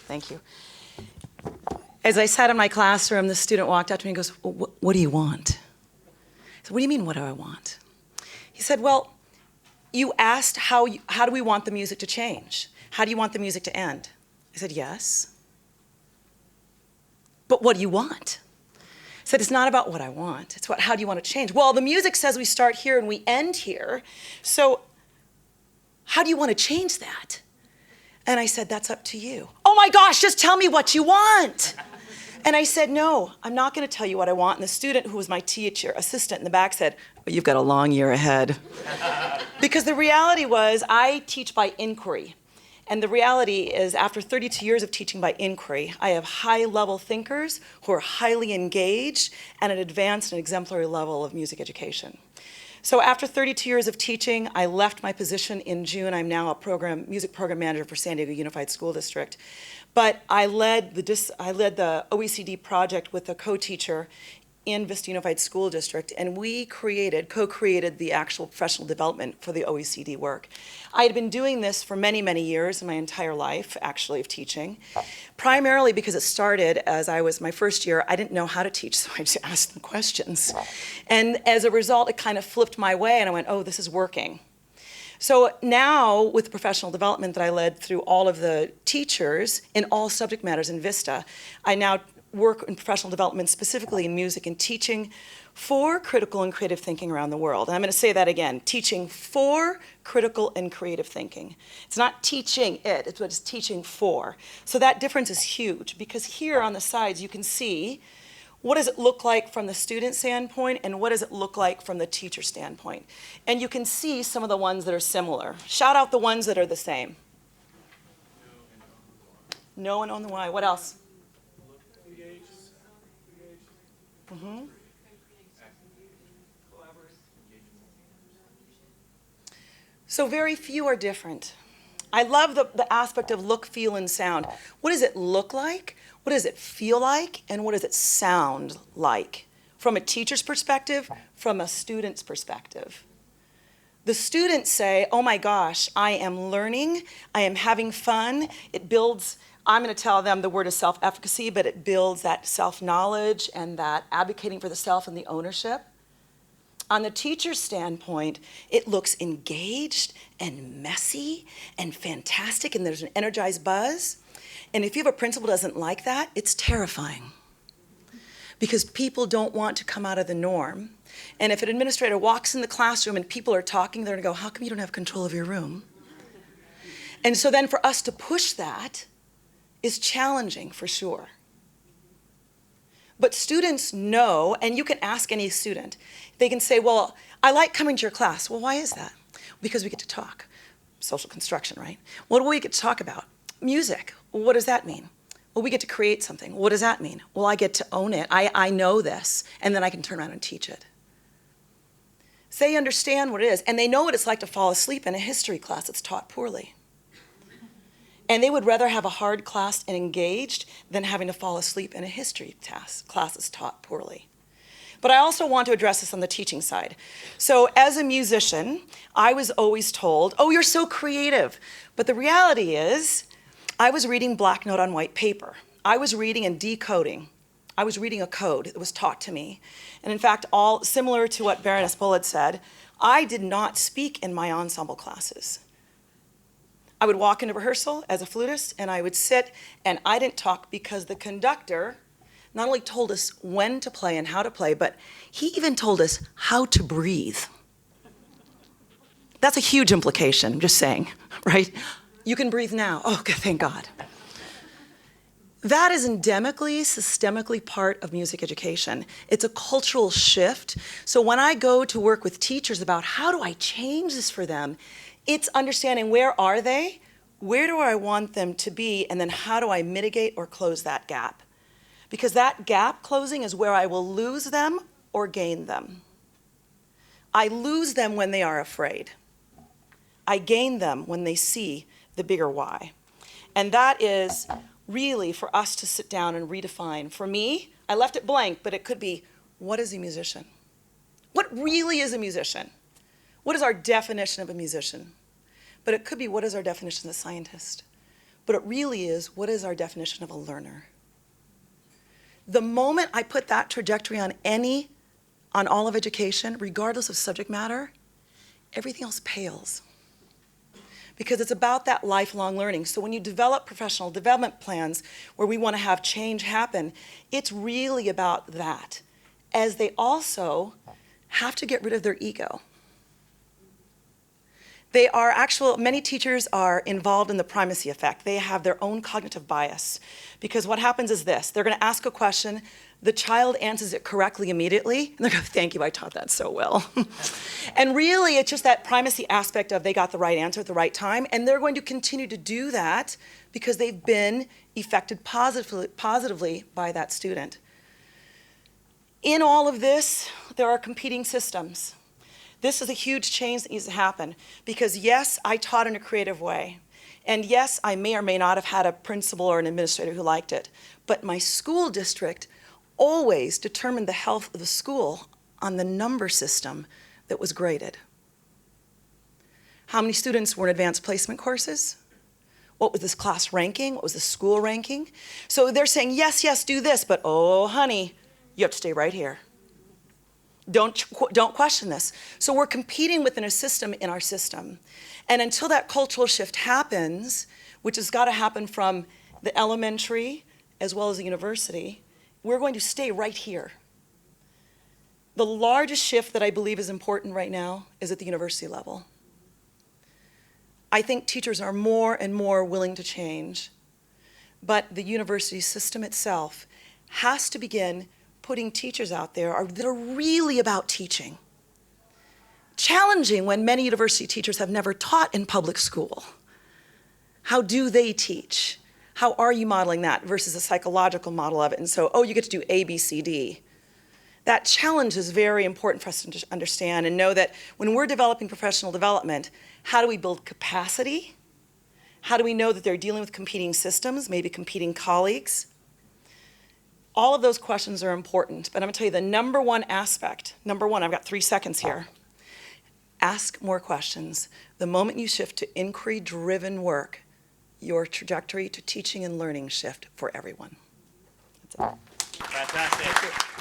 Thank you. As I sat in my classroom, the student walked up to me and goes, well, what do you want? I said, what do you mean, what do I want? He said, well, you asked how do we want the music to change? How do you want the music to end? I said, yes. But what do you want? I said, it's not about what I want. It's about how do you want to change? Well, the music says we start here and we end here. So how do you want to change that? And I said, that's up to you. Oh my gosh, just tell me what you want. And I said, no, I'm not going to tell you what I want. And the student who was my teacher, assistant in the back said, well, you've got a long year ahead. Because the reality was I teach by inquiry. And the reality is after 32 years of teaching by inquiry, I have high-level thinkers who are highly engaged and an advanced and exemplary level of music education. So after 32 years of teaching, I left my position in June. I'm now a music program manager for San Diego Unified School District. But I led the OECD project with a co-teacher in Vista Unified School District, and we co-created the actual professional development for the OECD work. I had been doing this for many, many years in my entire life, actually, of teaching, primarily because it started as my first year, I didn't know how to teach, so I just asked them questions. And as a result, it kind of flipped my way, and I went, oh, this is working. So now, with professional development that I led through all of the teachers in all subject matters in Vista, I now work in professional development, specifically in music and teaching for critical and creative thinking around the world. And I'm going to say that again, teaching for critical and creative thinking. It's not teaching it, it's teaching for. So that difference is huge, because here on the sides you can see what does it look like from the student standpoint and what does it look like from the teacher standpoint. And you can see some of the ones that are similar. Shout out the ones that are the same. Know and own the why. What else? Mm-hmm. So very few are different. I love the aspect of look, feel, and sound. What does it look like? What does it feel like? And what does it sound like? From a teacher's perspective, from a student's perspective. The students say, oh my gosh, I am learning, I am having fun, it builds, I'm going to tell them the word is self-efficacy, but it builds that self-knowledge and that advocating for the self and the ownership. On the teacher's standpoint, it looks engaged and messy and fantastic, and there's an energized buzz. And if you have a principal who doesn't like that, it's terrifying. Because people don't want to come out of the norm. And if an administrator walks in the classroom and people are talking, they're going to go, how come you don't have control of your room? And so then for us to push that is challenging for sure. But students know, and you can ask any student, they can say, well, I like coming to your class. Well, why is that? Because we get to talk. Social construction, right? What do we get to talk about? Music. Well, what does that mean? Well, we get to create something. What does that mean? Well, I get to own it. I know this, and then I can turn around and teach it. So they understand what it is, and they know what it's like to fall asleep in a history class that's taught poorly. And they would rather have a hard class and engaged than having to fall asleep in a history class that's taught poorly. But I also want to address this on the teaching side. So as a musician, I was always told, oh, you're so creative. But the reality is, I was reading black note on white paper. I was reading and decoding. I was reading a code that was taught to me. And in fact, all similar to what Baroness Bullard said, I did not speak in my ensemble classes. I would walk into rehearsal as a flutist, and I would sit, and I didn't talk because the conductor not only told us when to play and how to play, but he even told us how to breathe. That's a huge implication, I'm just saying, right? You can breathe now. Oh, good, thank God. That is endemically, systemically part of music education. It's a cultural shift. So when I go to work with teachers about how do I change this for them, it's understanding where are they, where do I want them to be, and then how do I mitigate or close that gap? Because that gap closing is where I will lose them or gain them. I lose them when they are afraid. I gain them when they see the bigger why. And that is really for us to sit down and redefine. For me, I left it blank, but it could be, what is a musician? What really is a musician? What is our definition of a musician? But it could be, what is our definition of a scientist? but it really is, what is our definition of a learner? The moment I put that trajectory on all of education, regardless of subject matter, everything else pales. Because it's about that lifelong learning. So when you develop professional development plans where we want to have change happen, it's really about that, as they also have to get rid of their ego. Many teachers are involved in the primacy effect. They have their own cognitive bias. Because what happens is this, they're gonna ask a question, the child answers it correctly immediately, and they're going, thank you, I taught that so well. And really, it's just that primacy aspect of they got the right answer at the right time, and they're going to continue to do that because they've been affected positively by that student. In all of this, there are competing systems. This is a huge change that needs to happen because yes, I taught in a creative way. And yes, I may or may not have had a principal or an administrator who liked it. But my school district always determined the health of the school on the number system that was graded. How many students were in advanced placement courses? What was this class ranking? What was the school ranking? So they're saying, yes, yes, do this, but oh, honey, you have to stay right here. Don't question this. So we're competing within a system in our system. And until that cultural shift happens, which has got to happen from the elementary as well as the university, we're going to stay right here. The largest shift that I believe is important right now is at the university level. I think teachers are more and more willing to change, but the university system itself has to begin putting teachers out there that are really about teaching. Challenging when many university teachers have never taught in public school. How do they teach? How are you modeling that versus a psychological model of it? And so, oh, you get to do A, B, C, D. That challenge is very important for us to understand and know that when we're developing professional development, how do we build capacity? How do we know that they're dealing with competing systems, maybe competing colleagues? All of those questions are important, but I'm gonna tell you the number one aspect, I've got 3 seconds here. Ask more questions. The moment you shift to inquiry-driven work, your trajectory to teaching and learning shift for everyone. That's it. Fantastic.